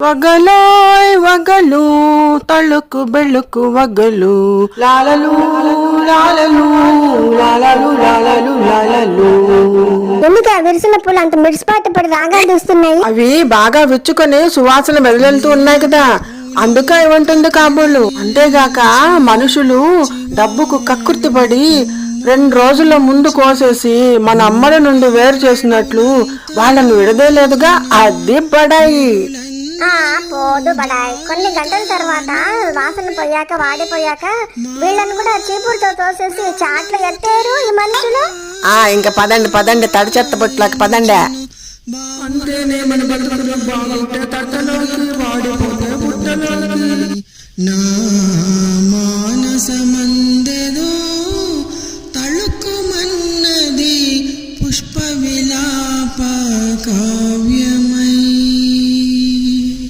వగలోయ్ వగలు తళుకు బెళ్ళుకు వగలు లాలలు లాలలు లాలలు లాలలు లాలలు. ఎందుకు ఆ విరిసిన పూలు అంత మిడిసిపాటు పడి రాగాలు తీస్తున్నాయి? అవి బాగా విచ్చుకొని సువాసన వెదజల్లుతూ ఉన్నాయి కదా, అందుక ఏమంటుంది కాబోలు. అంతేగాక మనుషులు డబ్బుకు కక్కుర్తిపడి 2 రోజుల ముందు కోసేసి మన అమ్మల నుండి వేరు చేసినట్లు వాళ్ళను విడదేలేదుగా, అది బడాయి. పోదు బడాయి. కొన్ని గంటల తర్వాత వాసన పోయాక వాడిపోయాక వీళ్ళని కూడా చీపురుతో తోసేసి చాట్లు ఎత్తారు ఈ మనుషులు. ఇంకా పదండి తడి చెత్త బొట్లకి పదండి. అంతేనే మన బతుకులు బాగుంటే తట్టలోకి